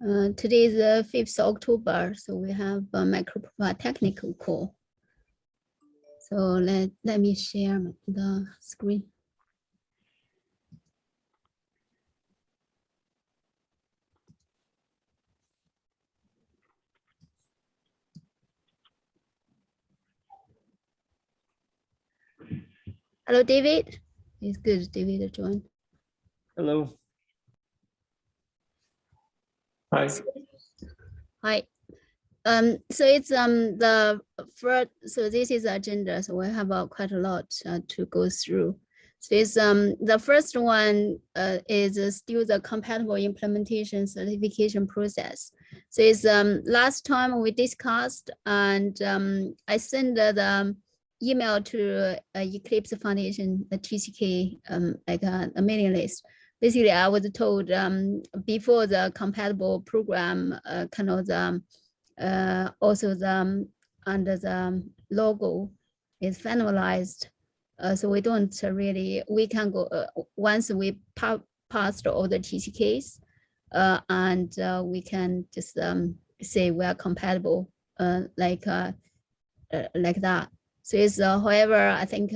Today is the 5th October, so we have a MicroProfile technical call. So let me share the screen. Hello, David. It's good, David joined. Hello. Hi. Hi. So it's the first. So this is the agenda. So we have quite a lot to go through. So it's the first one is still the compatible implementation certification process. So it's last time we discussed, and I sent the email to Eclipse Foundation, the TCK, like a mailing list. Basically, I was told before the compatible program kind of the also the under the logo is finalized. So we don't really, we can go once we passed all the TCKs and we can just say we are compatible like that. So it's, however, I think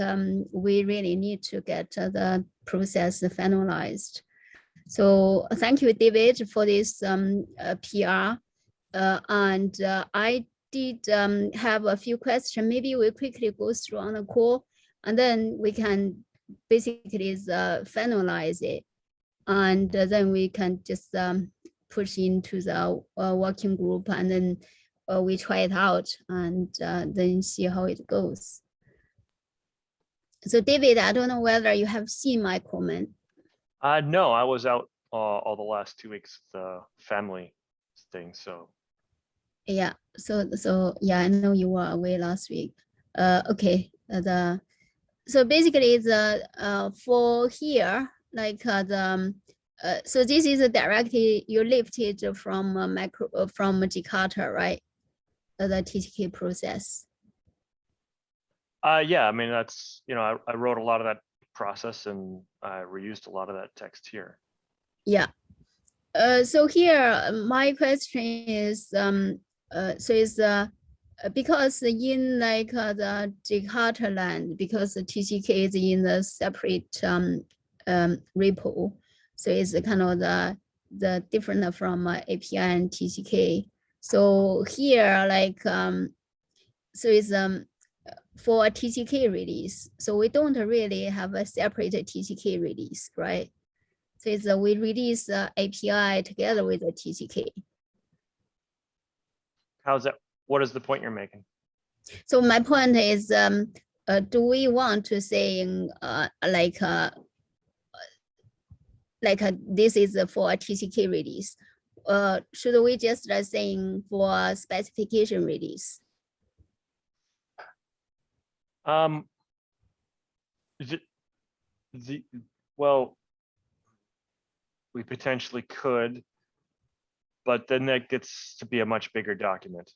we really need to get the process finalized. So thank you, David, for this PR. I did have a few questions. Maybe we quickly go through on the call, and then we can basically finalize it, and then we can just push into the working group, and then we try it out, and then see how it goes. So David, I don't know whether you have seen my comment. No, I was out all the last 2 weeks, the family thing, so. Yeah, so yeah, I know you were away last week. Okay, so basically the for here, like so this is directly you lifted from from Jakarta, right? The TCK process. Yeah, I mean, that's, you know, I wrote a lot of that process and I reused a lot of that text here. Yeah. So here, my question is, so is because in like the Jakarta land, because the TCK is in the separate repo, so it's kind of the different from API and TCK. So here, like, so it's for a TCK release. So we don't really have a separate TCK release, right? So it's we release the API together with the TCK. How's that? What is the point you're making? So my point is, do we want to say like this is for a TCK release? Should we just saying for specification release? Well, we potentially could, but then that gets to be a much bigger document.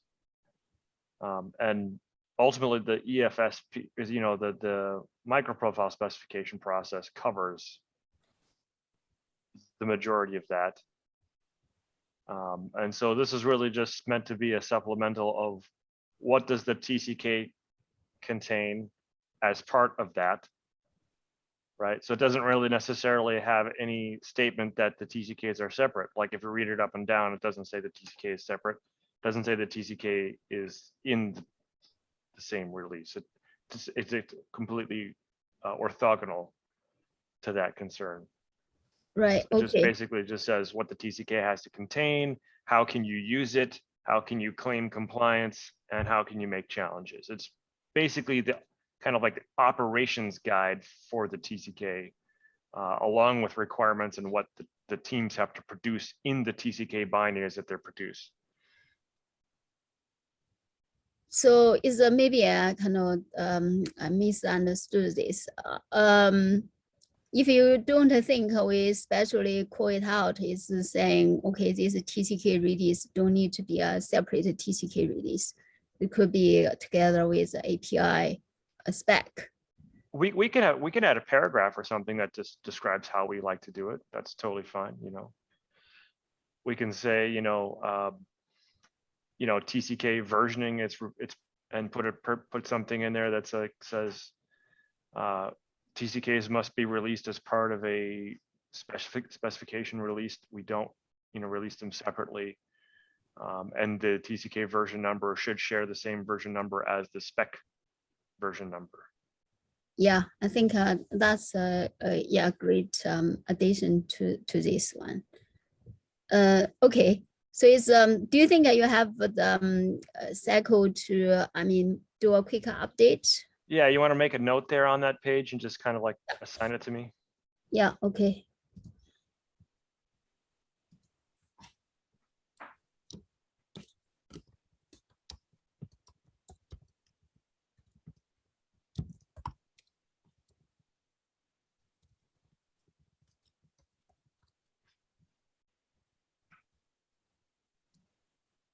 And ultimately the EFSP is, you know, the microprofile specification process covers the majority of that. And so this is really just meant to be a supplemental of what does the TCK contain as part of that, right? So it doesn't really necessarily have any statement that the TCKs are separate. Like if you read it up and down, it doesn't say the TCK is separate. It doesn't say the TCK is in the same release. It's completely orthogonal to that concern. Right. So just basically just says what the TCK has to contain, how can you use it, how can you claim compliance, and how can you make challenges. It's basically the kind of like the operations guide for the TCK, along with requirements and what the teams have to produce in the TCK binaries that they're produced. So is maybe I kind of I misunderstood this. If you don't think we especially call it out, is saying, okay, this TCK release don't need to be a separate TCK release. It could be together with the API spec. We can add a paragraph or something that just describes how we like to do it. That's totally fine, you know. we can say, TCK versioning, it's and put something in there that's like says TCKs must be released as part of a specification released. We don't, release them separately. And the TCK version number should share the same version number as the spec version number. Yeah, I think that's a great addition to this one. Okay, so it's do you think that you have the cycle to do a quick update? Yeah, you want to make a note there on that page and just kind of like assign it to me? Yeah, okay.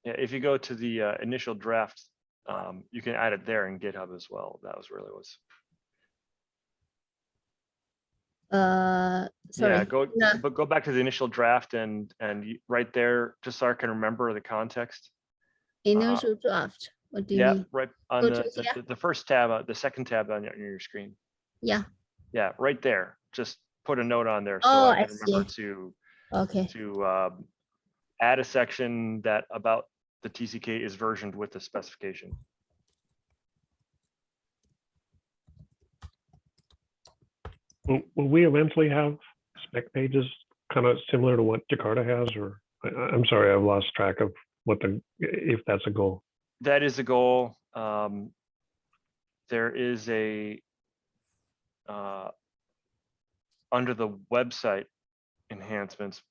Yeah, if you go to the initial draft, you can add it there in GitHub as well. That was really was. Sorry. Yeah, go back to the initial draft and right there, just so I can remember the context. Initial draft. What do you Yeah, mean? right on Go the first tab, the second tab on your screen. Yeah. Yeah, right there. Just put a note on there so Oh, I can I remember see. to Okay. Add a section that about the TCK is versioned with the specification. Will we eventually have spec pages kind of similar to what Jakarta has, or I'm sorry, I've lost track of if that's a goal. That is a goal. There is under the website enhancements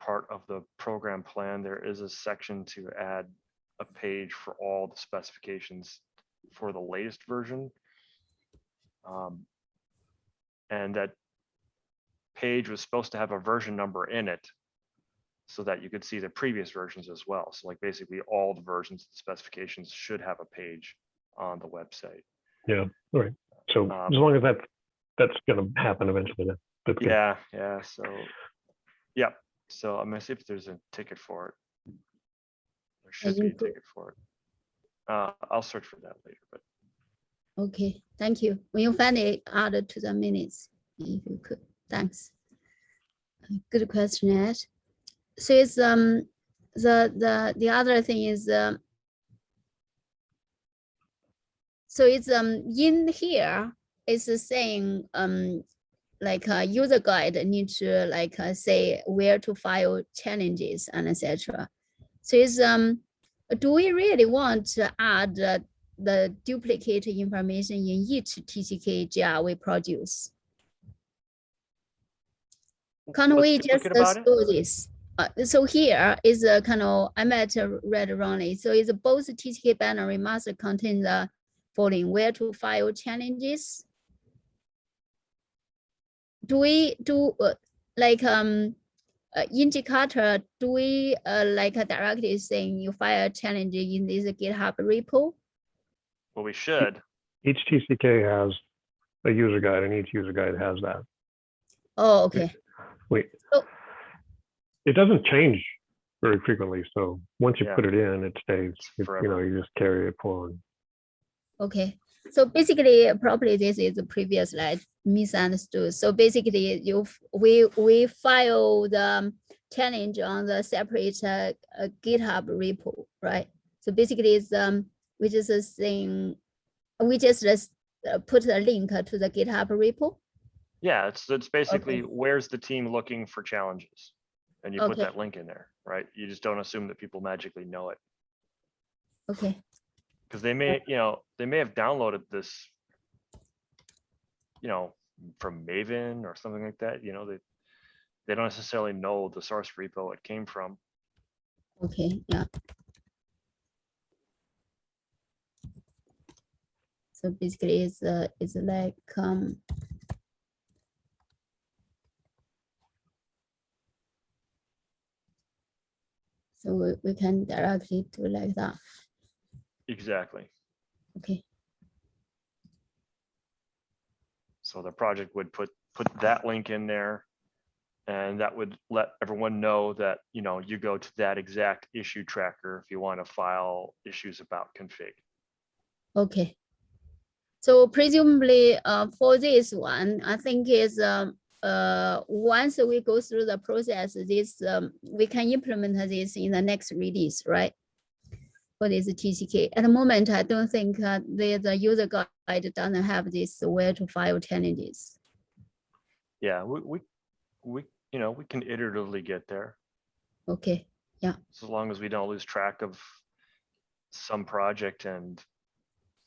part of the program plan, there is a section to add a page for all the specifications for the latest version. And that page was supposed to have a version number in it so that you could see the previous versions as well. So like basically all the versions of the specifications should have a page on the website. Yeah, all right. So as long as that's going to happen eventually, that's good. Yeah. So, yeah. So I'm gonna see if there's a ticket for it. There should be a ticket for it. I'll search for that later. But okay, thank you. When you find it, add it to the minutes if you could. Thanks. Good question, Ed. So it's the other thing is so it's in here it's saying like a user guide need to like say where to file challenges and etc. So it's do we really want to add the duplicate information in each TCK GR we produce? Can't we just store this? So here is a kind of, I might read wrongly. So it's both TCK binary must contain the following: where to file challenges. Do we do like in Jakarta, do we like directly saying you file a challenge in this GitHub repo? well, we should. Each TCK has a user guide, and each user guide has that. Oh, okay. It doesn't change very frequently, so once you put it in, it stays. You just carry it forward. Okay, so basically, probably this is the previous like misunderstood. So basically, we file the challenge on the separate GitHub repo, right? So basically, it's we just saying we just put a link to the GitHub repo. Yeah, it's basically where's the team looking for challenges, and you put that link in there, right? You just don't assume that people magically know it. Okay. Because they may, they may have downloaded this, from Maven or something like that. They don't necessarily know the source repo it came from. Okay, yeah. So basically, it's like so we can directly do like that. Exactly. Okay. So the project would put that link in there, And that would let everyone know that, you know, you go to that exact issue tracker if you want to file issues about config. Okay. So presumably for this one, I think is once we go through the process, this we can implement this in the next release, right? For this TCK. At the moment, I don't think the user guide doesn't have this where to file challenges. Yeah, we you know, we can iteratively get there. Okay. Yeah. So as long as we don't lose track of some project and,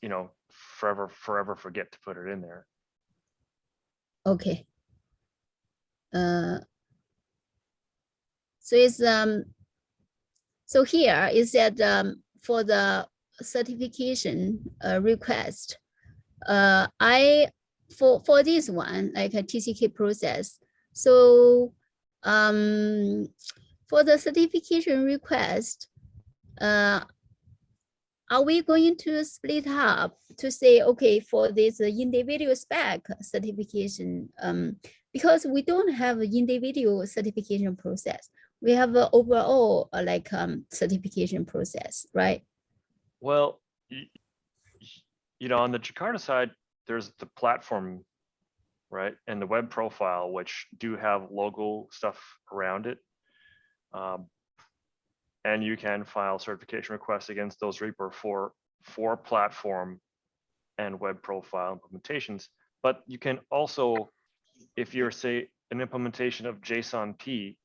you know, forever forget to put it in there. Okay. So it's so here is that for the certification request, for this one, like a TCK process. So for the certification request, are we going to split up to say, okay, for this individual spec certification, because we don't have an individual certification process. We have an overall like certification process, right? Well, you know, on the Jakarta side, there's the platform, right? And the web profile, which do have logo stuff around it. And you can file certification requests against those Reaper for platform and web profile implementations. But you can also, if you're, say, an implementation of JSON-P,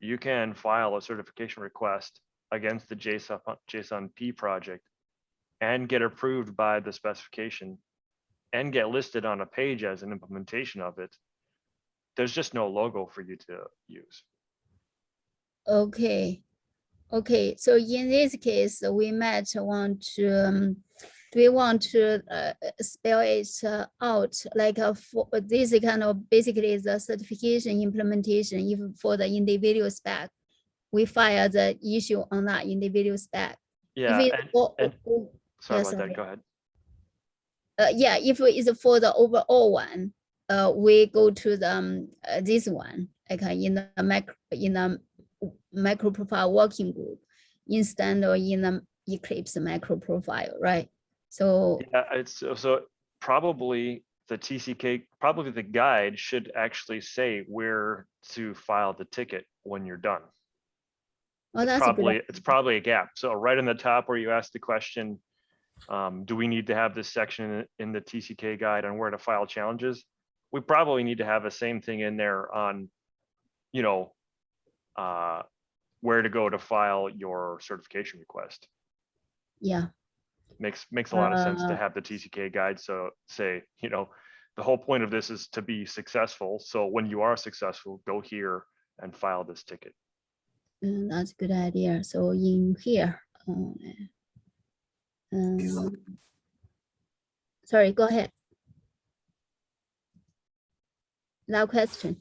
you can file a certification request against the JSON-P project and get approved by the specification and get listed on a page as an implementation of it. There's just no logo for you to use. Okay. Okay, so in this case, we might want to, do we want to spell it out like for this kind of basically the certification implementation, even for the individual spec, we file the issue on that individual spec. Yeah, sorry yeah, about that, go ahead. Yeah, if it's for the overall one, we go to the this one, like in the MicroProfile working group instead of in the Eclipse MicroProfile, right? So yeah, it's so probably the TCK, probably the guide should actually say where to file the ticket when you're done. oh, It's probably a gap. So right in the top where you ask the question, do we need to have this section in the TCK guide on where to file challenges? We probably need to have the same thing in there on, you know, where to go to file your certification request. Yeah. Makes a lot of sense to have the TCK guide. So say, you know, the whole point of this is to be successful. So when you are successful, go here and file this ticket. That's a good idea. So in here, sorry, go ahead. No question.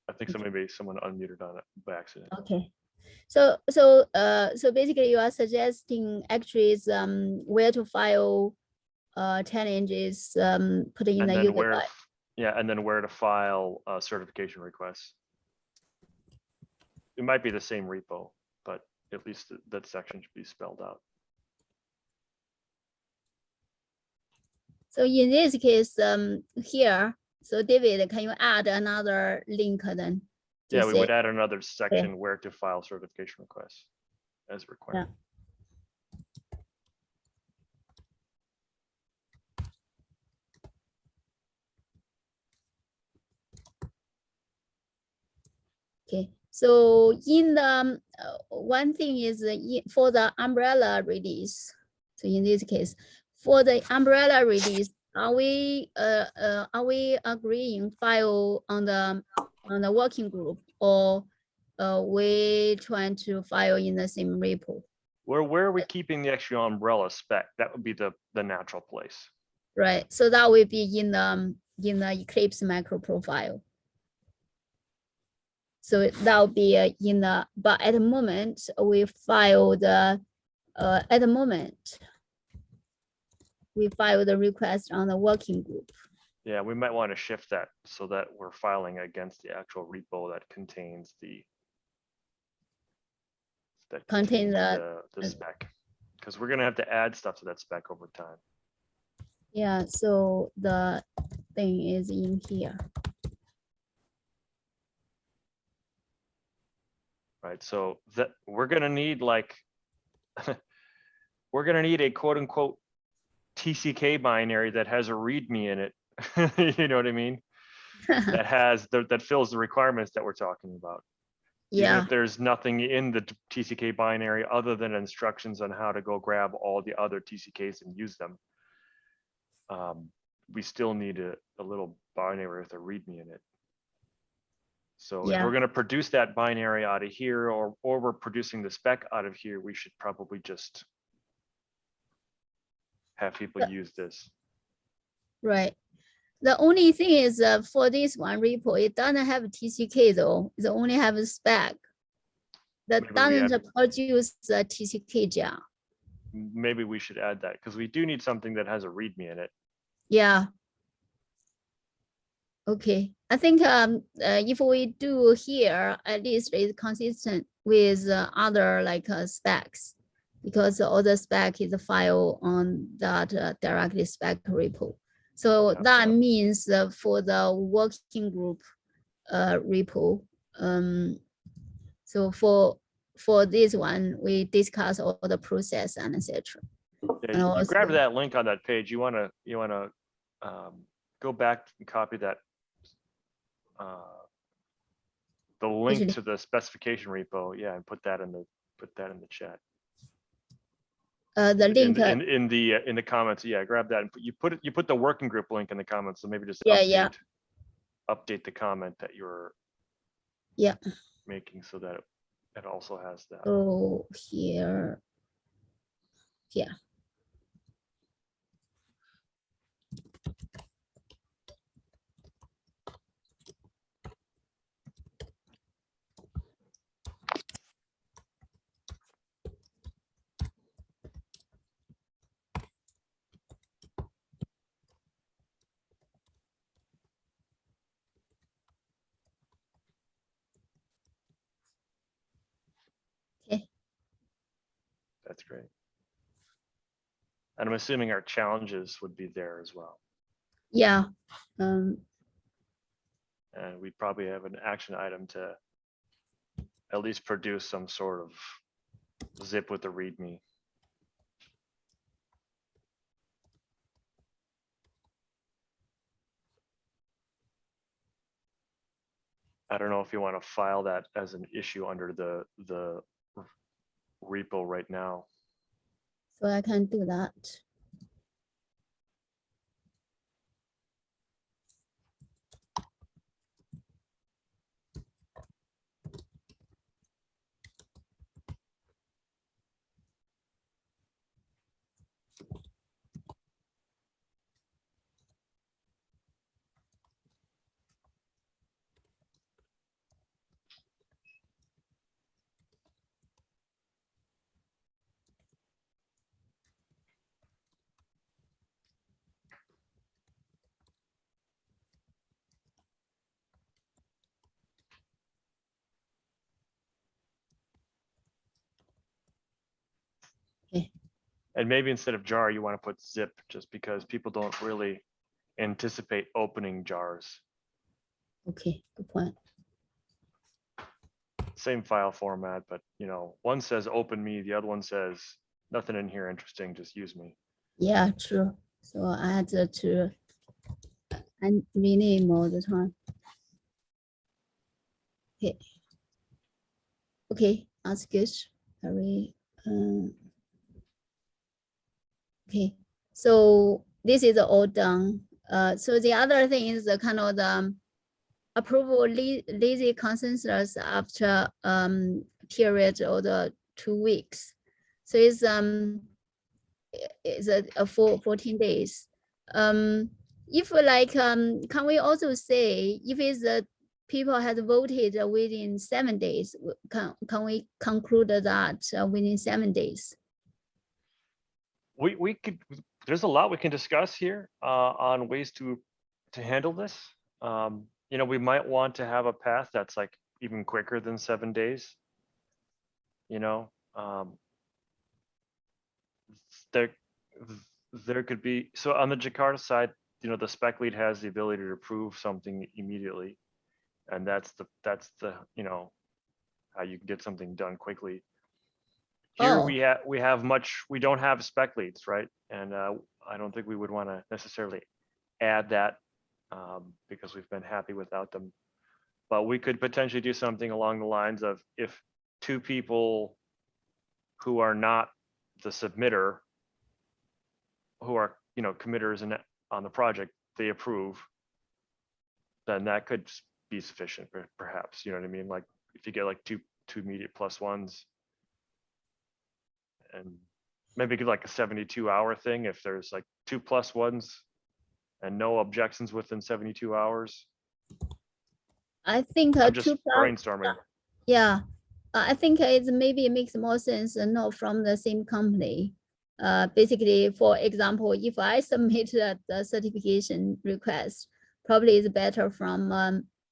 I think so. Maybe someone unmuted on it by accident. Okay. So basically you are suggesting actually is where to file challenges putting in the user guide. Yeah, and then where to file certification requests. It might be the same repo, but at least that section should be spelled out. So in this case, here, so David, can you add another link then? Yeah, we would add another section where to file certification requests as required. Yeah. Okay, so in the one thing is for the umbrella release. So in this case, for the umbrella release, are we agreeing file on the working group, or we trying to file in the same repo? Where are we keeping the extra umbrella spec? That would be the natural place. Right. So that will be in the Eclipse MicroProfile. So that will be in the, but at the moment we file the at the moment we file the request on the working group. Yeah, we might want to shift that so that we're filing against the actual repo that contains the Contain the spec, because we're gonna have to add stuff to that spec over time. yeah, so the thing is in here. Right, so that we're gonna need like we're gonna need a quote unquote TCK binary that has a README in it. You know what I mean? That has that fills the requirements that we're talking about. Even Yeah, if there's nothing in the TCK binary other than instructions on how to go grab all the other TCKs and use them, we still need a little binary with a README in it. So if yeah, we're going to produce that binary out of here, or we're producing the spec out of here, we should probably just have people use this. right. The only thing is for this one repo, it doesn't have TCK though. It only have a spec. That Maybe we doesn't add- produce the TCK jar. Maybe we should add that, because we do need something that has a README in it. Yeah. Okay, I think if we do here, at least it's consistent with other like specs, because all the spec is a file on that directly spec repo. So Yeah, that yeah. means for the working group repo, so for this one, we discuss all the process and etc. Yeah, you grab that link on that page. You wanna go back and copy that the link Usually- to the specification repo, yeah, and put that in the chat. the link. In the comments, yeah, grab that and you put the working group link in the comments. So maybe just Yeah. update the comment that you're making so that it also has that. Oh, here. Yeah. Okay. That's great. And I'm assuming our challenges would be there as well. Yeah. And we'd probably have an action item to at least produce some sort of zip with the README. I don't know if you want to file that as an issue under the repo right now. So I can do that. Okay. And maybe instead of jar, you want to put zip, just because people don't really anticipate opening jars. Okay, good point. Same file format, but one says open me, the other one says nothing in here interesting, just use me. Yeah, true. So I had to and rename all the time. Okay. Okay, that's good. Very okay. So this is all done. So the other thing is the kind of the approval lazy consensus after period of the 2 weeks. So it's a 14 days. If like can we also say if it's people had voted within 7 days, can we conclude that within 7 days? We could, there's a lot we can discuss here on ways to to handle this. You know, we might want to have a path that's like even quicker than 7 days. You know, there there could be, so on the Jakarta side, you know, the spec lead has the ability to approve something immediately, and that's the you know, how you can get something done quickly. Here Oh, we don't have spec leads, right? And I don't think we would want to necessarily add that because we've been happy without them. But we could potentially do something along the lines of, if two people who are not the submitter, who are, you know, committers on the project, they approve, then that could be sufficient, perhaps. You know what I mean? Like if you get like two immediate plus ones, and maybe get like a 72-hour thing if there's like 2 plus ones and no objections within 72 hours. I think I'm just two brainstorming. yeah, I think it's maybe it makes more sense not from the same company. Basically, for example, if I submit the certification request, probably it's better from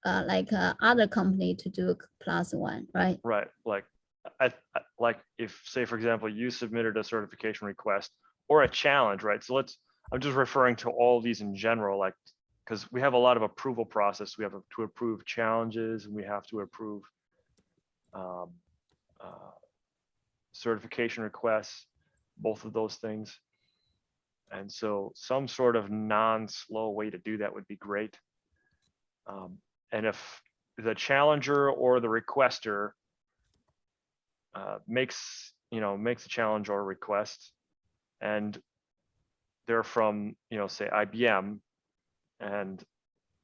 like other company to do +1, right? Right. Like like if, say, for example, you submitted a certification request or a challenge, right? So I'm just referring to all these in general, like, because we have a lot of approval process. We have to approve challenges, and we have to approve certification requests, both of those things. And so some sort of non-slow way to do that would be great. And if the challenger or the requester makes a challenge or a request, and they're from, you know, say IBM, and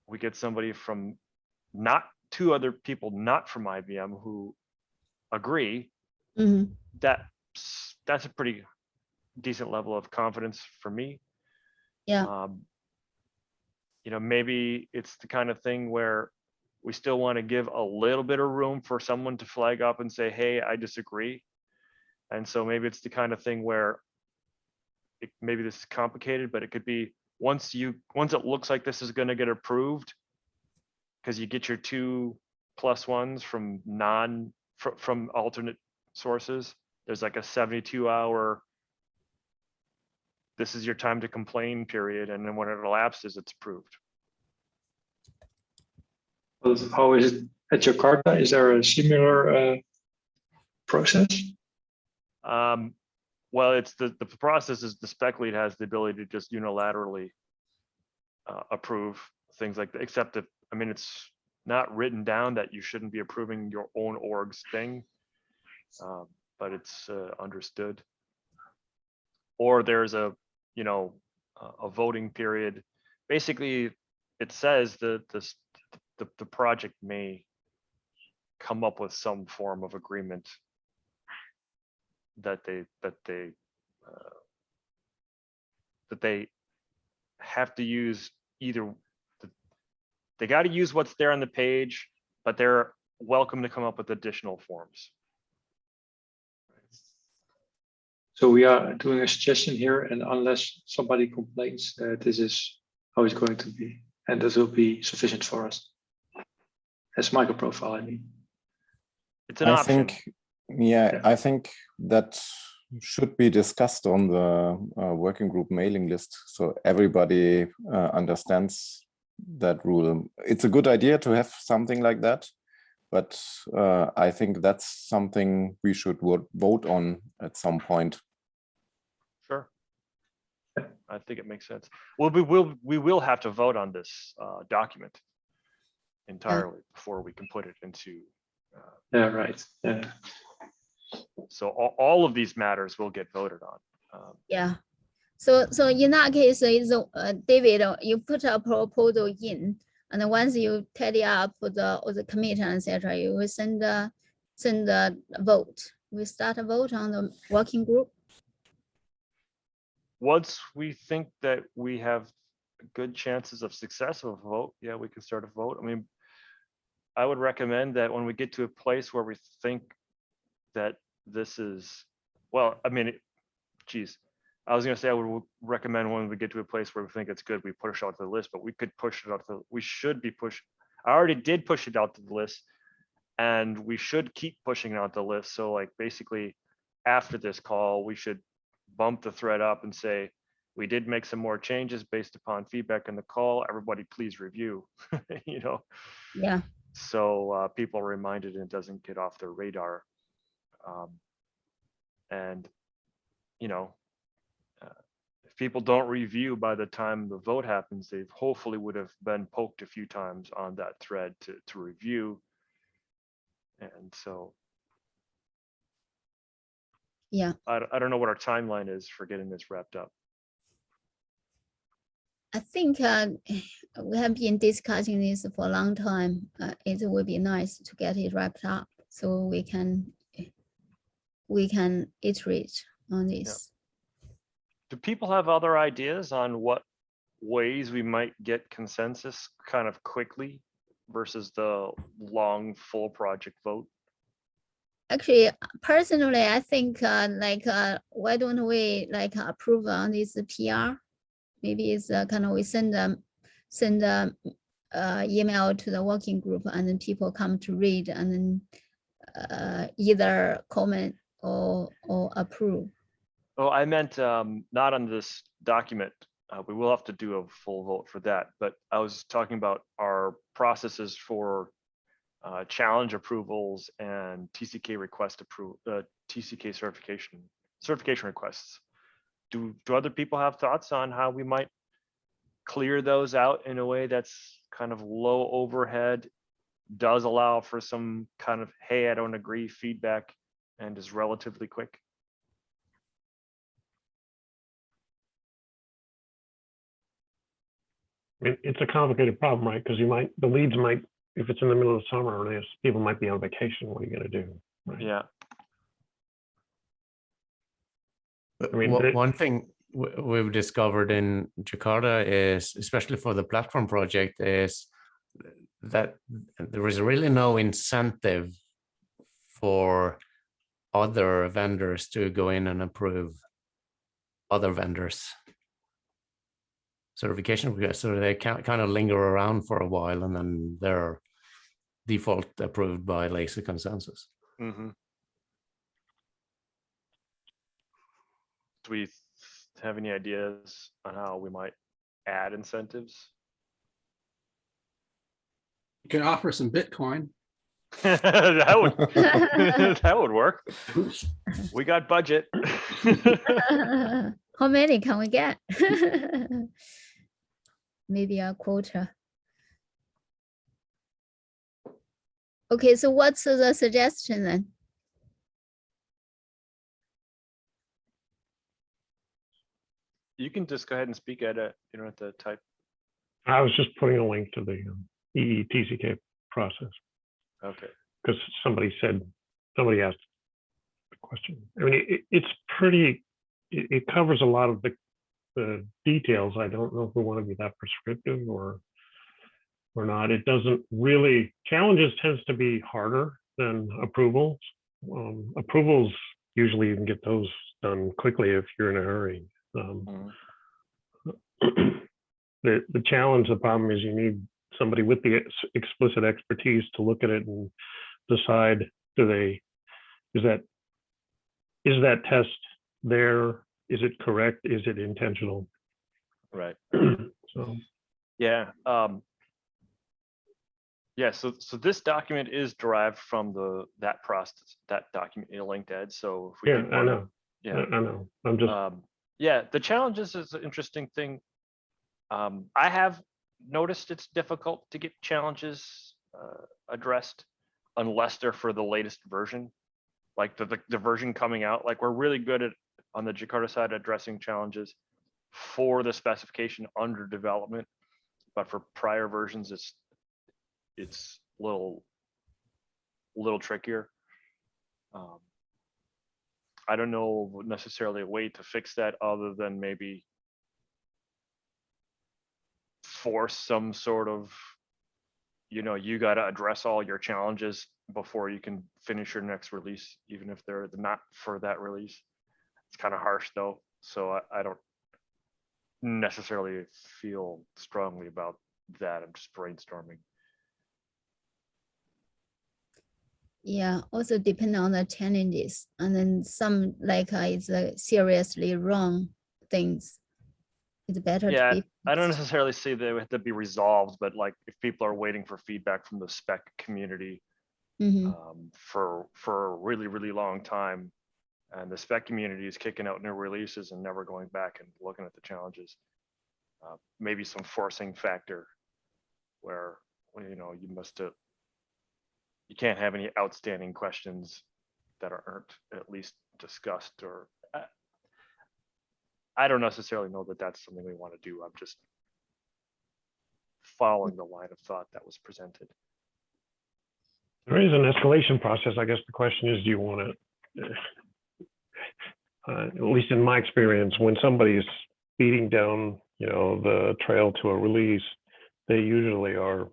we get somebody from two other people not from IBM who agree, Mhm. that's a pretty decent level of confidence for me. Yeah. You know, maybe it's the kind of thing where we still want to give a little bit of room for someone to flag up and say, hey, I disagree. And so maybe it's the kind of thing where maybe this is complicated, but it could be once it looks like this is going to get approved, because you get your 2 plus ones from from alternate sources, there's like a 72-hour, this is your time to complain period, and then when it elapses, it's approved. Well, how is it at Jakarta? Is there a similar process? Well, it's the process is the spec lead has the ability to just unilaterally approve things like that, except that, I mean, it's not written down that you shouldn't be approving your own org's thing, but it's understood. Or there's a voting period. Basically, it says that the project may come up with some form of agreement that they have to use. Either they got to use what's there on the page, but they're welcome to come up with additional forms. So we are doing a suggestion here, and unless somebody complains, this is how it's going to be, and this will be sufficient for us. As MicroProfile, I mean. It's an option. I think that should be discussed on the working group mailing list, so everybody understands that rule. It's a good idea to have something like that, but I think that's something we should vote on at some point. Sure. I think it makes sense. Well, we will have to vote on this document entirely before we can put it into. Yeah, right. Yeah. So all of these matters will get voted on. Yeah. So in that case, is David, you put a proposal in, and then once you tally up the committee, etc., you will send a vote. We start a vote on the working group. Once we think that we have good chances of success of a vote, yeah, we can start a vote. I mean, I would recommend that when we get to a place where we think that this is, well, I mean, geez, I was gonna say I would recommend when we get to a place where we think it's good, we push out to the list, but we could push it out to, we should be push. I already did push it out to the list, and we should keep pushing it out the list. So like basically after this call, we should bump the thread up and say, we did make some more changes based upon feedback in the call. Everybody please review, you know, Yeah, so people are reminded and it doesn't get off their radar. And, you know, if people don't review by the time the vote happens, they hopefully would have been poked a few times on that thread to review. And so yeah. I don't know what our timeline is for getting this wrapped up. I think we have been discussing this for a long time. It would be nice to get it wrapped up so we can iterate on this. Do people have other ideas on what ways we might get consensus kind of quickly versus the long full project vote? Actually, personally, I think why don't we approve on this PR? Maybe it's kind of we send email to the working group and then people come to read and then either comment or approve. Oh, I meant not on this document. We will have to do a full vote for that, but I was talking about our processes for challenge approvals and TCK request approval, TCK certification requests. Do other people have thoughts on how we might clear those out in a way that's kind of low overhead, does allow for some kind of, hey, I don't agree feedback, and is relatively quick? It's a complicated problem, right? Because the leads might, if it's in the middle of summer, people might be on vacation. What are you going to do? Right? Yeah. I mean, one thing we've discovered in Jakarta is, especially for the platform project, is that there is really no incentive for other vendors to go in and approve other vendors' certification requests. So they kind of linger around for a while and then they're default approved by lazy consensus. Mm-hmm. Do we have any ideas on how we might add incentives? You can offer some Bitcoin. that would that would work. We got budget. How many can we get? Maybe a quota. Okay, so what's the suggestion then? You can just go ahead and speak at it. You don't have to type. I was just putting a link to the EETCK process Okay. because somebody asked the question. I mean, it's pretty, it covers a lot of the details. I don't know if we want to be that prescriptive or not. It doesn't really, challenges tends to be harder than approvals. Approvals, usually you can get those done quickly if you're in a hurry. The challenge, the problem is you need somebody with the explicit expertise to look at it and decide, is that test there? Is it correct? Is it intentional? Right. So Yeah. Yeah. So this document is derived from that process, that document you linked, Ed. So if we yeah, did I wanna- know. Yeah. I know. I'm just Yeah, the challenges is an interesting thing. I have noticed it's difficult to get challenges addressed unless they're for the latest version, like the version coming out. Like we're really good at, on the Jakarta side, addressing challenges for the specification under development, but for prior versions, it's a little trickier. I don't know necessarily a way to fix that other than maybe force some sort of, you got to address all your challenges before you can finish your next release, even if they're not for that release. It's kind of harsh though. So I don't necessarily feel strongly about that. I'm just brainstorming. Yeah, also depend on the challenges, and then some like it's seriously wrong things. It's better Yeah, to be. I don't necessarily say they have to be resolved, but like if people are waiting for feedback from the spec community Mhm. for a really, really long time, and the spec community is kicking out new releases and never going back and looking at the challenges, maybe some forcing factor where, you know, you can't have any outstanding questions that aren't at least discussed, or I don't necessarily know that that's something we want to do. I'm just following the line of thought that was presented. There is an escalation process. I guess the question is, do you want to, at least in my experience, when somebody is speeding down, you know, the trail to a release, they usually are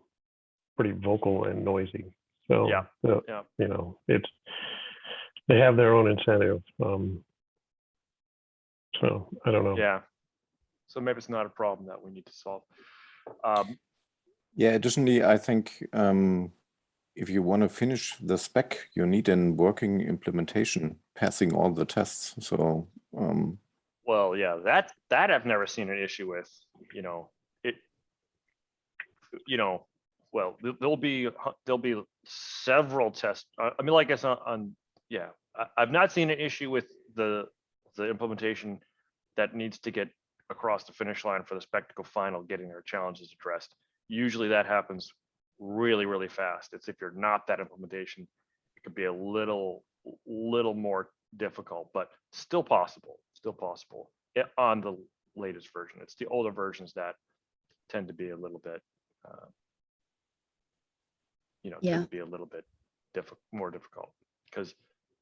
pretty vocal and noisy. So, Yeah. Yeah. you know, they have their own incentive. So I don't know. Yeah. So maybe it's not a problem that we need to solve. Yeah, additionally, I think if you want to finish the spec, you need a working implementation, passing all the tests. So Well, yeah, that I've never seen an issue with. You know, well, there'll be several tests. I mean, like I said, yeah, I've not seen an issue with the implementation that needs to get across the finish line for the spectacle final, getting their challenges addressed. Usually that happens really, really fast. It's if you're not that implementation, it could be a little more difficult, but still possible on the latest version. It's the older versions that tend to be a little bit, tend to be a little bit more difficult, because,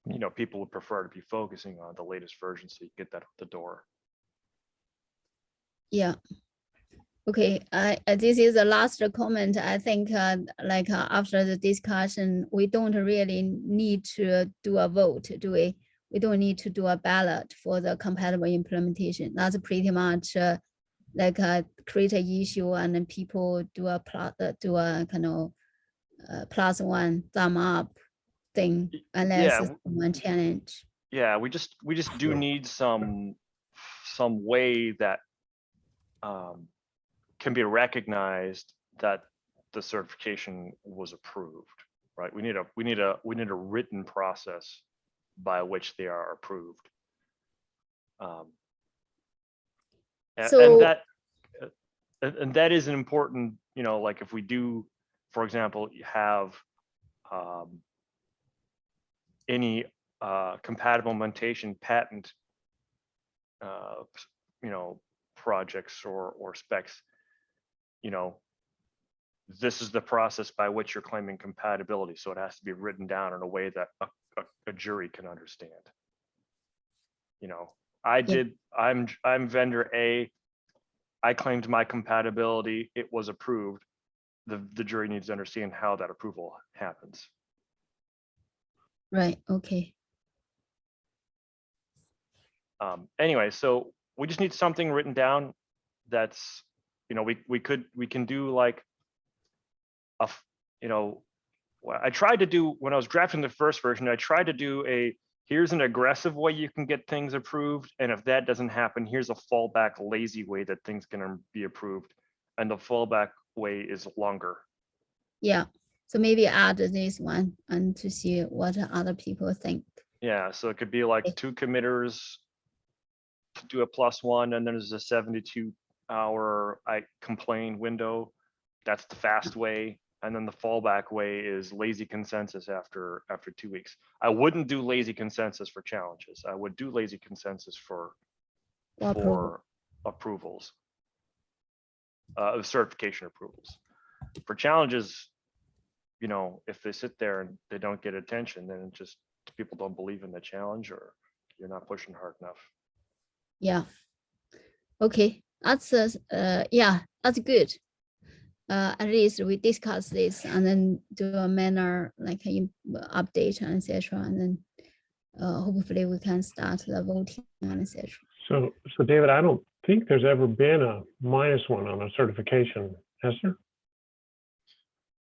you know, people would prefer to be focusing on the latest version so you get that out the door. Yeah. Okay, this is the last comment. I think after the discussion, we don't really need to do a vote, do we? We don't need to do a ballot for the compatible implementation. That's pretty much create an issue, and then people do a kind of +1 thumb up thing, unless it's one challenge. Yeah, we just do need some way that can be recognized that the certification was approved, right? We need a written process by which they are approved. And that is an important, you know, like if we do, for example, you have any compatible implementation patent, you know, projects or specs, you know, this is the process by which you're claiming compatibility. So it has to be written down in a way that a jury can understand. You know, I'm vendor A, I claimed my compatibility, it was approved. The jury needs to understand how that approval happens. Right, okay. Anyway, so we just need something written down that's, you know, we can do like you know, I tried to do, when I was drafting the first version, I tried to do here's an aggressive way you can get things approved, and if that doesn't happen, here's a fallback lazy way that things can be approved, and the fallback way is longer. Yeah, so maybe add this one and to see what other people think. Yeah, so it could be like 2 committers do a +1, and then there's a 72-hour I complain window. That's the fast way. And then the fallback way is lazy consensus after 2 weeks. I wouldn't do lazy consensus for challenges. I would do lazy consensus for approvals, certification approvals. For challenges, you know, if they sit there and they don't get attention, then just people don't believe in the challenge, or you're not pushing hard enough. Yeah. Okay, that's yeah, that's good. At least we discuss this and then do a manner like update and etc. And then hopefully we can start the voting and etc. So David, I don't think there's ever been a -1 on a certification, has there?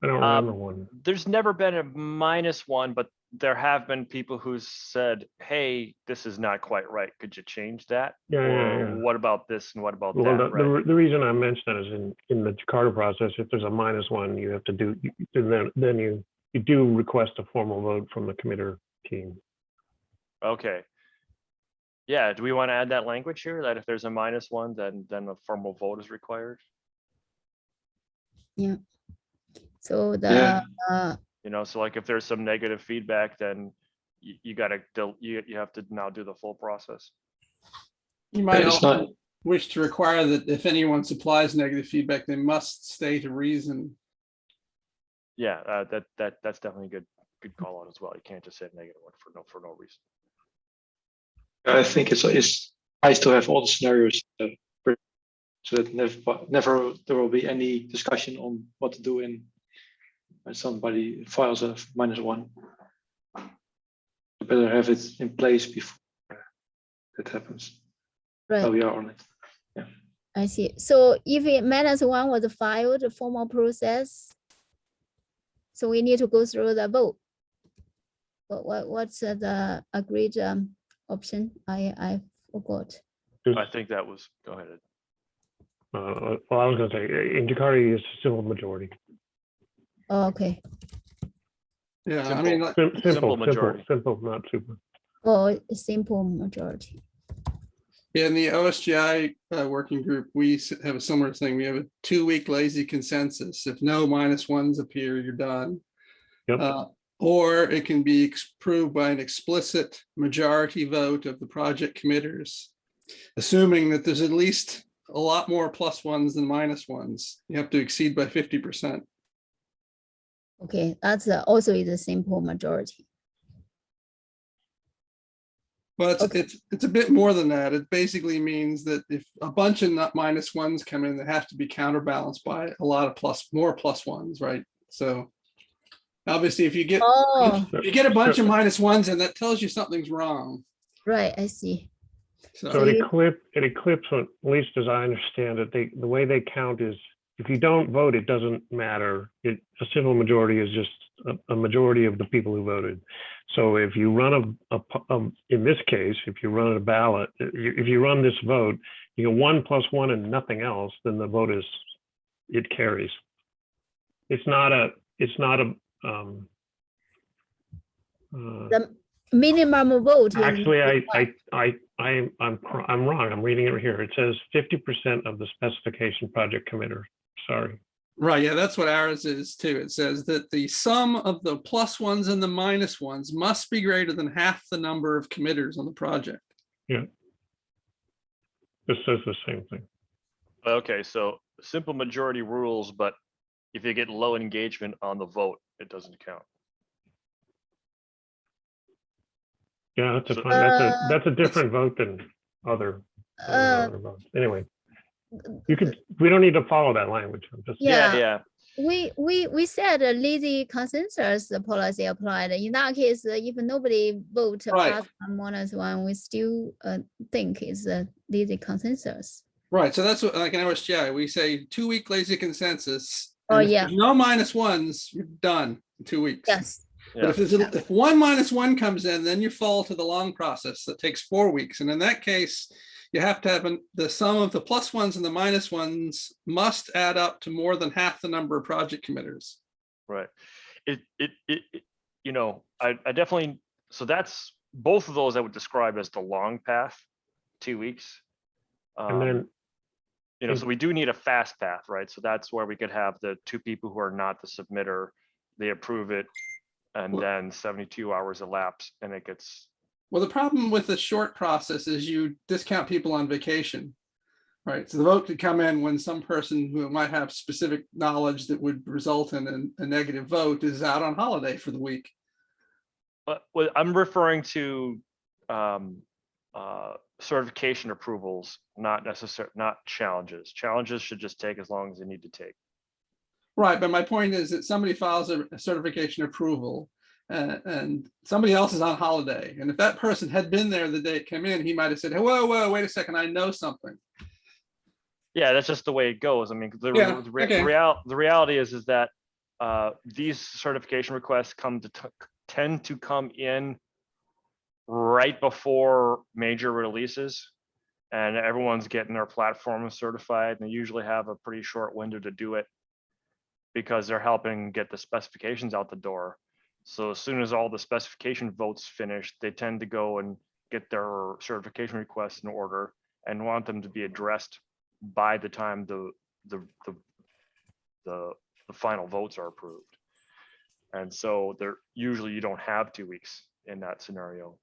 I don't remember one. There's never been a -1, but there have been people who said, hey, this is not quite right. Could you change that? Yeah, Or yeah. what about this and what about Well, that? Right. the reason I mentioned that is in the Jakarta process, if there's a -1, you have to do, then you do request a formal vote from the committer team. Okay. Yeah, do we want to add that language here that if there's a -1, then a formal vote is required? Yeah. So Yeah. You know, so like if there's some negative feedback, then you gotta, you have to now do the full process. You might It's also not, wish to require that if anyone supplies negative feedback, they must state a reason. Yeah, that's definitely a good call out as well. You can't just say a -1 for no reason. I think it's nice to have all the scenarios so that never there will be any discussion on what to do when somebody files a -1. You better have it in place before that happens. right. So we are on it. I see. So if it -1 was filed, the formal process, so we need to go through the vote. What's the agreed option? I forgot. I think that was, go ahead. Well, I was going to say in Jakarta, it's simple majority. Oh, okay. Yeah, I Simple. mean, like, Simple majority. Simple, not super. Oh, simple majority. in the OSGI working group, we have a similar thing. We have a 2-week lazy consensus. If no -1s appear, you're done. Yep. Or it can be approved by an explicit majority vote of the project committers, assuming that there's at least a lot more +1s than -1s. You have to exceed by 50%. Okay, that's also is a simple majority. Well, Okay. it's a bit more than that. It basically means that if a bunch of -1s come in, they have to be counterbalanced by a lot of more +1s, right? So obviously, if you get Oh, a bunch of -1s, and that tells you something's wrong. right, I see. So So at you- Eclipse, at least as I understand it, the way they count is if you don't vote, it doesn't matter. A simple majority is just a majority of the people who voted. So if you run in this case, if you run a ballot, if you run this vote, you get 1 + 1 and nothing else, then the vote it carries. It's not a the minimum vote. is actually, required. I'm wrong. I'm reading it here. It says 50% of the specification project committer. Sorry. Right, yeah, that's what ours is too. It says that the sum of the +1s and the -1s must be greater than half the number of committers on the project. Yeah. This says the same thing. Okay, so simple majority rules, but if you get low engagement on the vote, it doesn't count. Yeah, that's a So- fun, that's a different vote than other Uh, votes. Anyway, we don't need to follow that language. I'm just Yeah. We said a lazy consensus policy applied. In that case, if nobody vote Right. past -1, we still think it's a lazy consensus. Right, so that's what, like in OSGI, we say 2-week lazy consensus. Oh, and if yeah. there's no -1s, you're done in 2 weeks. Yes. But if one -1 comes in, then you fall to the long process that takes 4 weeks. And in that case, you have to have the sum of the +1s and the -1s must add up to more than half the number of project committers. Right. You know, I definitely, so that's both of those I would describe as the long path, 2 weeks. And then, You know, so we do need a fast path, right? So that's where we could have the 2 people who are not the submitter, they approve it, and then 72 hours elapse and it gets. Well, the problem with the short process is you discount people on vacation, right? So the vote could come in when some person who might have specific knowledge that would result in a negative vote is out on holiday for the week. But what I'm referring to certification approvals, not challenges. Challenges should just take as long as they need to take. Right, but my point is that somebody files a certification approval and somebody else is on holiday. And if that person had been there the day it came in, he might have said, whoa, whoa, wait a second, I know something. Yeah, that's just the way it goes. I mean, the reality is that these certification requests tend to come in right before major releases, and everyone's getting their platform certified, and they usually have a pretty short window to do it because they're helping get the specifications out the door. So as soon as all the specification votes finish, they tend to go and get their certification requests in order and want them to be addressed by the time the final votes are approved. And so they're usually, you don't have 2 weeks in that scenario.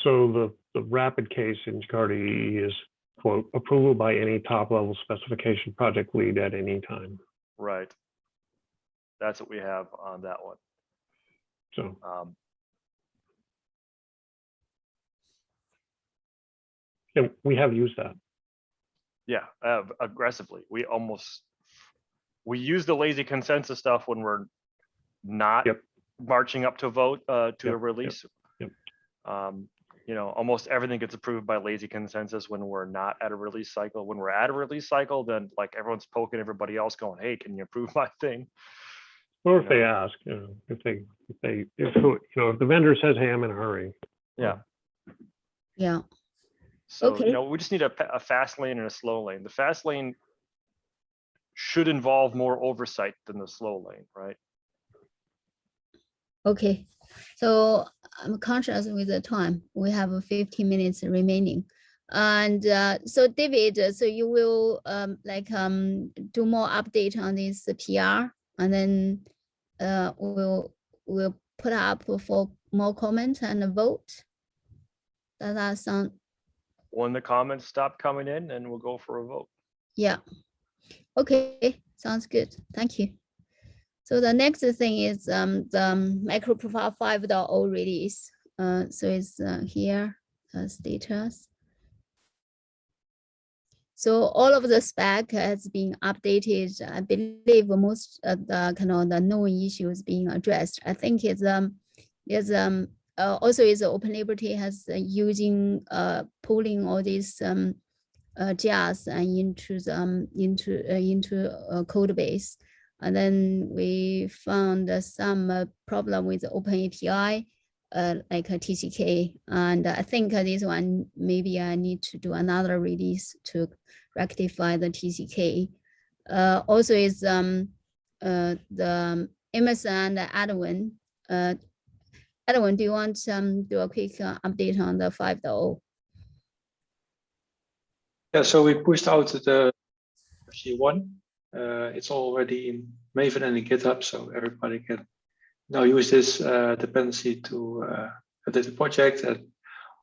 So the rapid case in Jakarta EE is, quote, approval by any top level specification project lead at any time. Right. That's what we have on that one. So yeah, we have used that. Yeah, aggressively. We use the lazy consensus stuff when we're not marching up to vote to a release. You know, almost everything gets approved by lazy consensus when we're not at a release cycle. When we're at a release cycle, then like everyone's poking everybody else going, hey, can you approve my thing? Or if they ask, you know, if the vendor says, hey, I'm in a hurry. Yeah. Yeah. So, Okay. you know, we just need a fast lane and a slow lane. The fast lane should involve more oversight than the slow lane, right? Okay. So I'm conscious with the time. We have 15 minutes remaining. And so David, so you will do more update on this PR, and then we'll put up for more comment and a vote. Does that sound? When the comments stop coming in, and we'll go for a vote. Yeah. Okay, sounds good. Thank you. So the next thing is the MicroProfile 5.0 release. So it's here, status. So all of the spec has been updated. I believe most of the the known issues being addressed. I think it's also is OpenLiberty has using pulling all these jars into a code base. And then we found some problem with the OpenAPI, like a TCK. And I think this one, maybe I need to do another release to rectify the TCK. Also is the Emerson and Edwin. Edwin, do you want to do a quick update on the 5.0? Yeah, so we pushed out the version 1. It's already in Maven and in GitHub, so everybody can now use this dependency to update the project and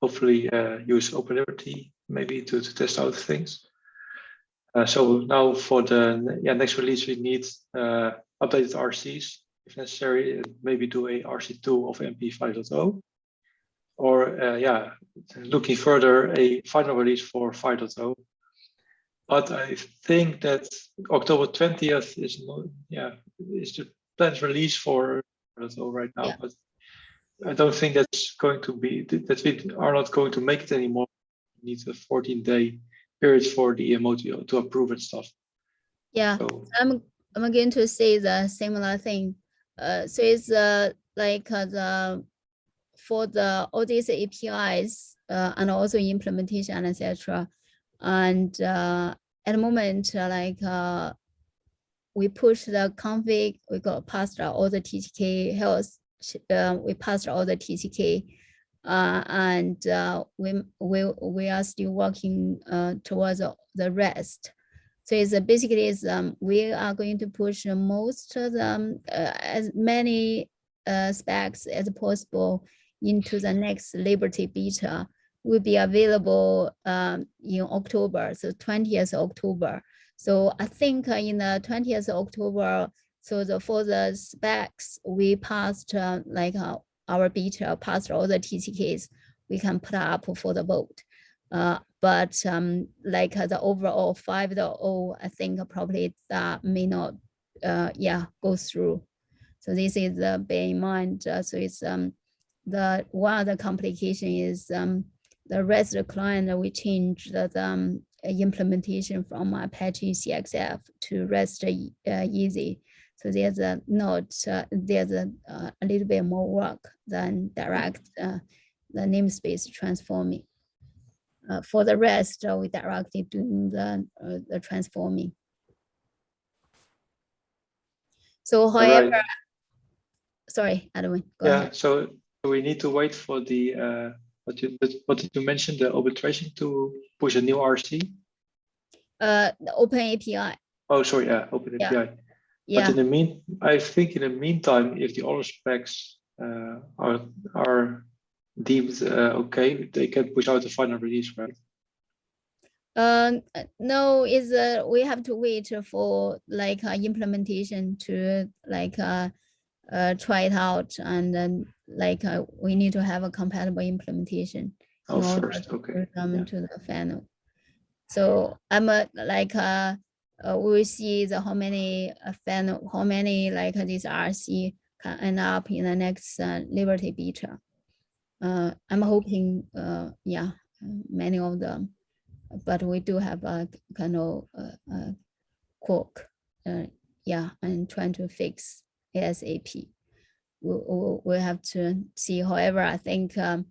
hopefully use OpenLiberty maybe to test out things. So now for the next release, we need updated RCs if necessary, and maybe do a RC2 of MP 5.0. Or looking further, a final release for 5.0. But I think that October 20th is the planned release for 5.0 right now. Yeah. But I don't think that's going to be, that we are not going to make it anymore. We need a 14-day period for the Emotio to approve and stuff. Yeah, so I'm going to say the similar thing. So it's for all these APIs and also implementation, etc. And at the moment, we push the config, we got passed all the TCK health, we passed all the TCK, and we are still working towards the rest. So it's basically we are going to push most of them, as many specs as possible into the next Liberty beta. Will be available in October, so 20th October. So I think in the 20th October, so for the specs, we passed our beta, passed all the TCKs, we can put up for the vote. But the overall 5.0, I think probably that may not go through. So this is bear in mind. So it's the one of the complication is the REST client. We changed the implementation from Apache CXF to REST Easy. So there's a note, there's a little bit more work than direct the namespace transforming. For the rest, we directly doing the transforming. So however, Right. sorry, Edwin, go Yeah, ahead. so we need to wait for the what did you mention, the arbitration to push a new RC? The Open API. Oh, sorry, yeah, Open Yeah. API. Yeah. But I think in the meantime, if the other specs are deemed okay, they can push out the final release, right? No, is we have to wait for like implementation to like try it out, and then like we need to have a compatible implementation Oh, in order first, to okay. put them Yeah. into the final. So I'm like we'll see the how many final, how many like this RC can end up in the next Liberty beta. I'm hoping yeah, many of them, but we do have a kind of quirk, yeah, and trying to fix ASAP. We'll have to see. However, I think like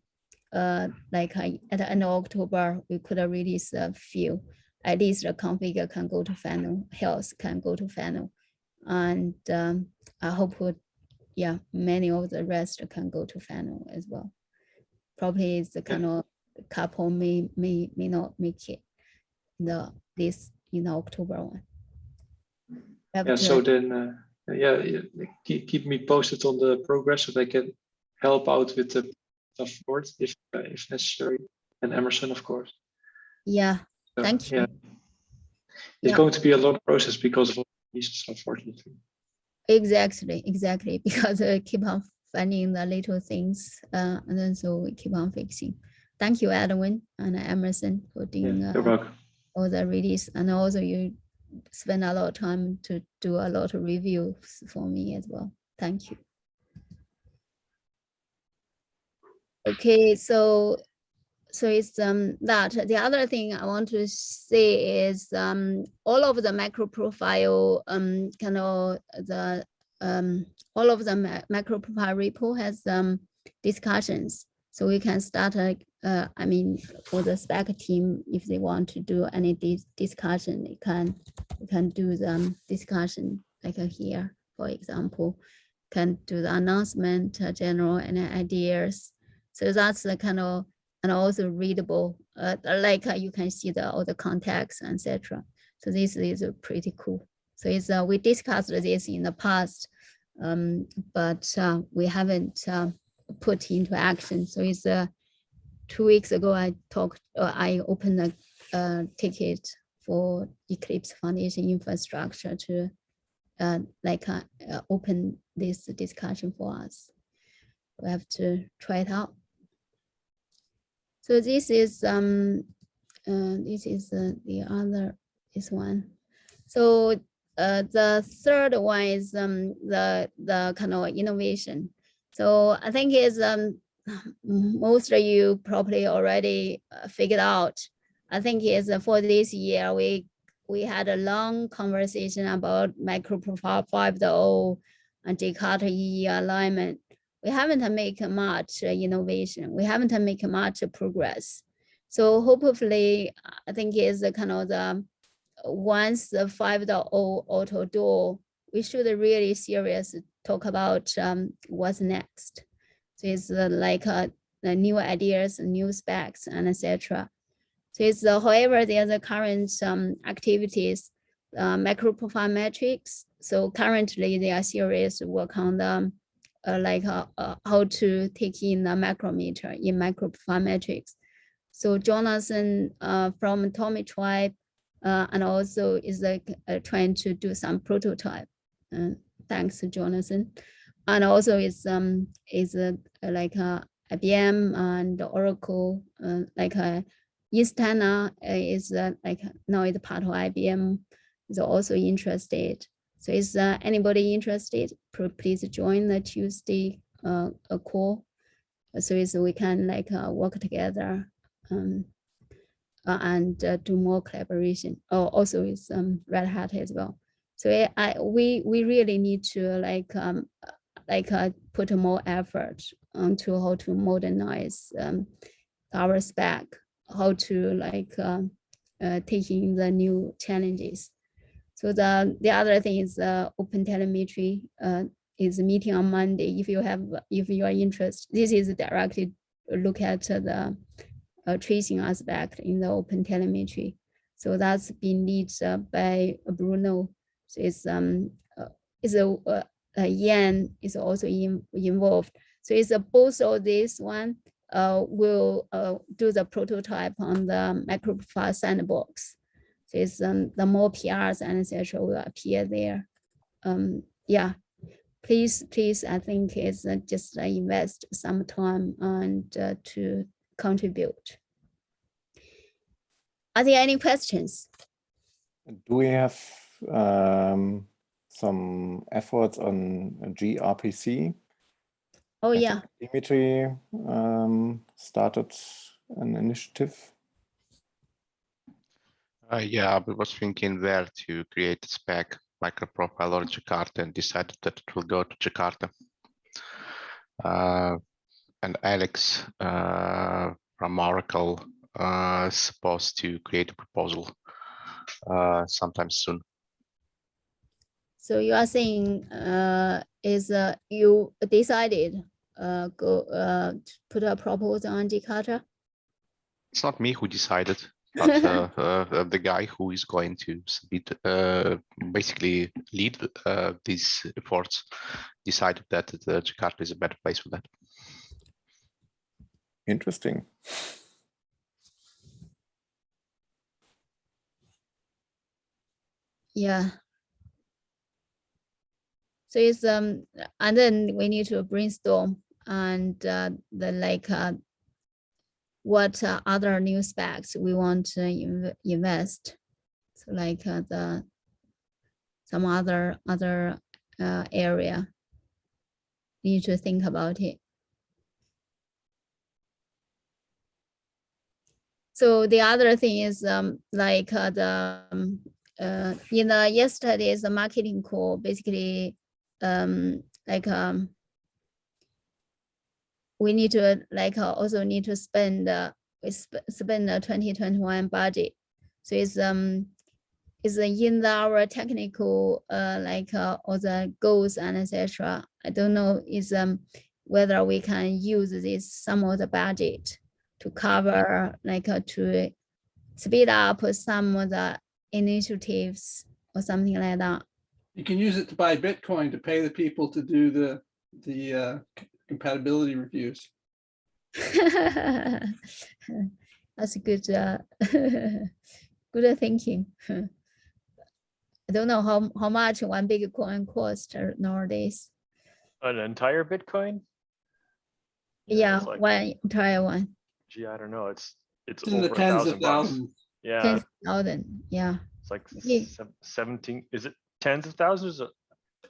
at the end of October, we could release a few. At least the config can go to final, health can go to final, and I hope, yeah, many of the rest can go to final as well. Probably it's the kind of couple may not make it in the October one. Yeah, so then yeah, keep me posted on the progress so they can help out with the stuff forward if necessary, and Emerson, of course. Yeah, So, thank you. Yeah. It's going to be a long process because of all these, unfortunately. Exactly, because we keep on finding the little things, and then so we keep on fixing. Thank you, Edwin and Emerson, for doing You're welcome. all the release, and also you spend a lot of time to do a lot of reviews for me as well. Thank you. Okay, so it's that. The other thing I want to say is all of the MicroProfile kind of the all of the MicroProfile repo has discussions, so we can start I mean, for the spec team, if they want to do any discussion, they can do the discussion like here, for example, can do the announcement, general and ideas. So that's the kind of, and also readable, like you can see all the context, etc. So this is pretty cool. So it's we discussed this in the past, but we haven't put into action. So it's 2 weeks ago I opened a ticket for Eclipse Foundation infrastructure to like open this discussion for us. We have to try it out. So this is the other, this one. So the third one is the kind of innovation. So I think is most of you probably already figured out. I think is for this year we had a long conversation about MicroProfile 5.0 and Jakarta EE alignment. We haven't made much innovation. We haven't made much progress. So hopefully, I think is kind of the once the 5.0 auto door, we should really serious talk about what's next. So it's like the new ideas, new specs, and etc. So it's however there's a current activities, MicroProfile metrics. So currently they are serious work on the like how to take in the micrometer in MicroProfile metrics. So Jonathan from Tommy Tribe and also is like trying to do some prototype. Thanks, Jonathan. And also is like IBM and Oracle, like Instana is like now it's part of IBM, is also interested. So is anybody interested? Please join the Tuesday call. So is we can like work together and do more collaboration. Oh, also is Red Hat as well. So we really need to like put more effort onto how to modernize our spec, how to like taking the new challenges. So the other thing is open telemetry is meeting on Monday. If you are interested, this is directly look at the tracing aspect in the open telemetry. So that's been led by Bruno. So Yan is also involved. So it's both of this one will do the prototype on the MicroProfile sandbox. So it's the more PRs and etc. will appear there. Yeah, please, I think it's just invest some time and to contribute. Are there any questions? Do we have some efforts on gRPC? Oh yeah. Dimitri started an initiative. Yeah, I was thinking where to create a spec, MicroProfile or Jakarta, and decided that it will go to Jakarta. And Alex from Oracle is supposed to create a proposal sometime soon. So you are saying you decided to put a proposal on Jakarta? It's not me who decided, but the guy who is going to submit, basically lead these efforts, decided that Jakarta is a better place for that. Interesting. Yeah. So it's and then we need to brainstorm and the like what other new specs we want to invest. So like some other area. Need to think about it. So the other thing is like in the yesterday's marketing call, basically we need to like also need to spend spend the 2021 budget. So it's in our technical like all the goals and etc. I don't know is whether we can use this some of the budget to cover like to speed up some of the initiatives or something like that. You can use it to buy Bitcoin to pay the people to do the compatibility reviews. That's good. Good thinking. I don't know how much one Bitcoin costs nowadays. An entire Bitcoin? Yeah, it's like, one entire one. gee, I don't know. It's It's in the over tens of $1,000. thousands. Yeah, 10,000. Yeah. it's like Yeah. 17. Is it tens of thousands?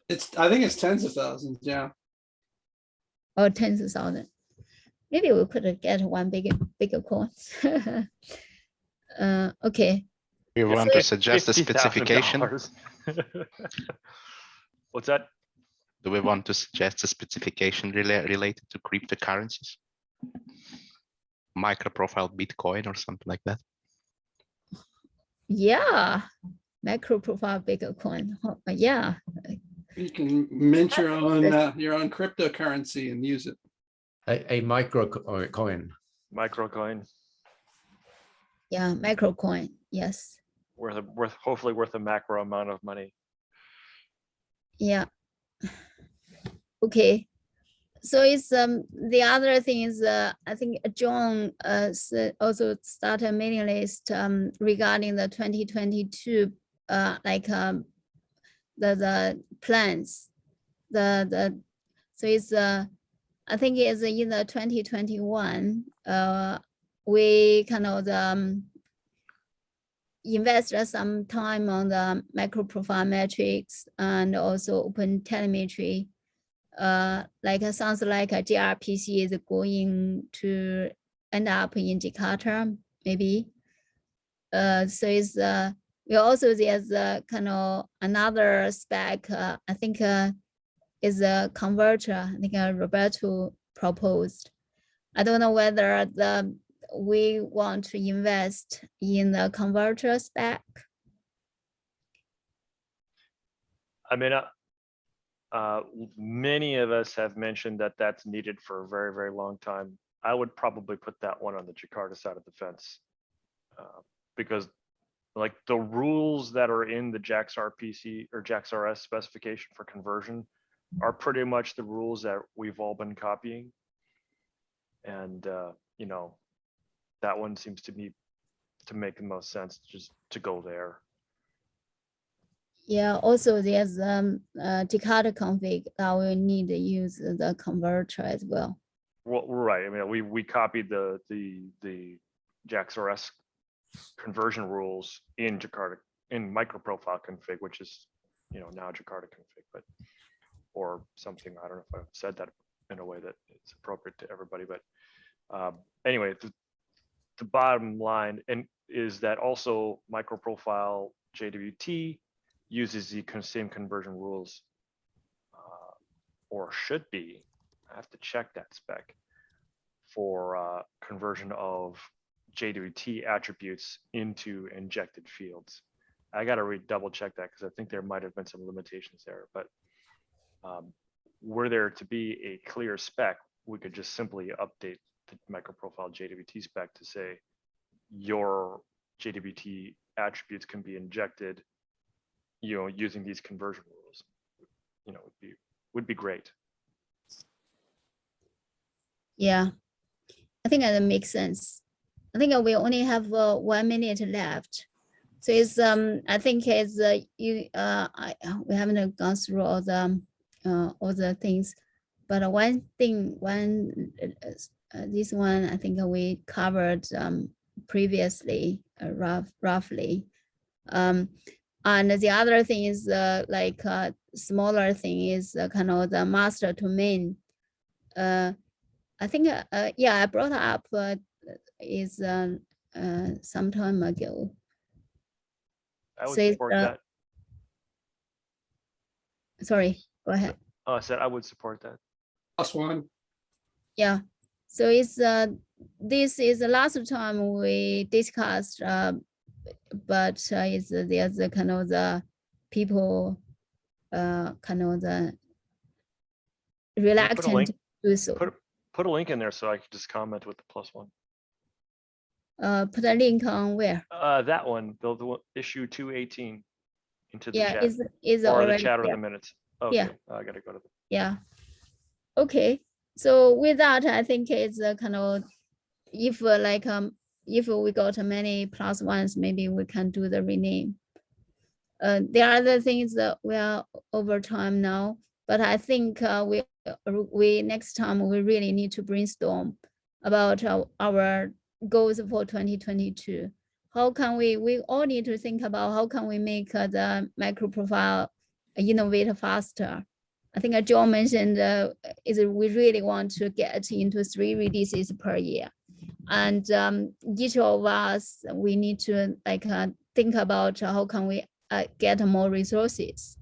I think it's tens of thousands. Yeah. Or 10,000. Maybe we could get one bigger coin. Okay. We want to suggest a $50,000. specification. What's that? Do we want to suggest a specification related to cryptocurrencies? MicroProfile Bitcoin or something like that? Yeah. MicroProfile Bitcoin. Yeah. You can mint your own cryptocurrency and use it. A micro coin. Microcoin. Yeah, microcoin. Yes. Hopefully worth a macro amount of money. Yeah. Okay. So it's the other thing is I think John also started a mailing list regarding the 2022 like the plans. So it's I think it's in the 2021 we kind of invest some time on the MicroProfile metrics and also open telemetry. Like it sounds like a gRPC is going to end up in Jakarta, maybe. So it's we also there's kind of another spec. I think is a converter. I think Roberto proposed. I don't know whether we want to invest in the converter spec. I mean, many of us have mentioned that that's needed for a very, very long time. I would probably put that one on the Jakarta side of the fence, because like the rules that are in the JAX RPC or JAX RS specification for conversion are pretty much the rules that we've all been copying. And, you know, that one seems to me to make the most sense just to go there. Yeah, also there's Jakarta config that we need to use the converter as well. Well, right. I mean, we copied the JAX RS conversion rules in Jakarta in MicroProfile config, which is, you know, now Jakarta config, but or something. I don't know if I've said that in a way that it's appropriate to everybody, but anyway, the bottom line is that also MicroProfile JWT uses the same conversion rules, or should be. I have to check that spec for conversion of JWT attributes into injected fields. I got to double check that because I think there might have been some limitations there, but were there to be a clear spec, we could just simply update the MicroProfile JWT spec to say your JWT attributes can be injected, you know, using these conversion rules. You know, would be great. Yeah, I think that makes sense. I think we only have 1 minute left. So it's I think it's we haven't gone through all the things, but one thing, this one I think we covered previously, roughly. And the other thing is like smaller thing is kind of the master to main. I think yeah, I brought up is some time ago. I would So support that. Sorry, go ahead. Oh, I said I would support that. +1. Yeah, so it's this is the last time we discussed, but it's there's a kind of the people kind of the reluctant to do so. Put a link in there so I could just comment with the +1. Put a link on where? That one, the one, issue 218 into the Yeah, chat. is Or already the chat or there. the minutes. Okay, Yeah. I gotta go to the. Yeah. Okay. So with that, I think it's kind of, if like if we got many +1s, maybe we can do the rename. There are other things that we are over time now, but I think we next time we really need to brainstorm about our goals for 2022. How can we all need to think about how can we make the MicroProfile innovate faster. I think John mentioned is we really want to get into 3 releases per year. And each of us, we need to like think about how can we get more resources.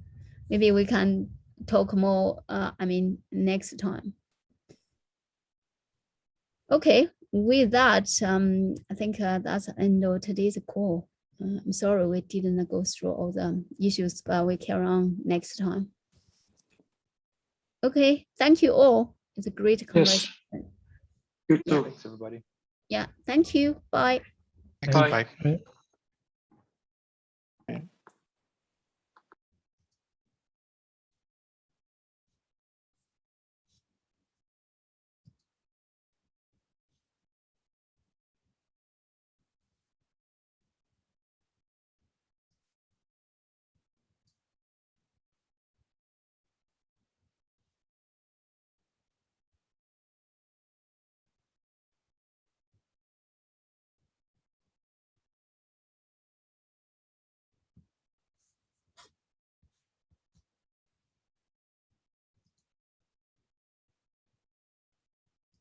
Maybe we can talk more, I mean, next time. Okay, with that, I think that's the end of today's call. I'm sorry we didn't go through all the issues, but we carry on next time. Okay, thank you all. It's a great conversation. Yes. You too. Thanks, everybody. Yeah, thank you. Bye. Bye. Right.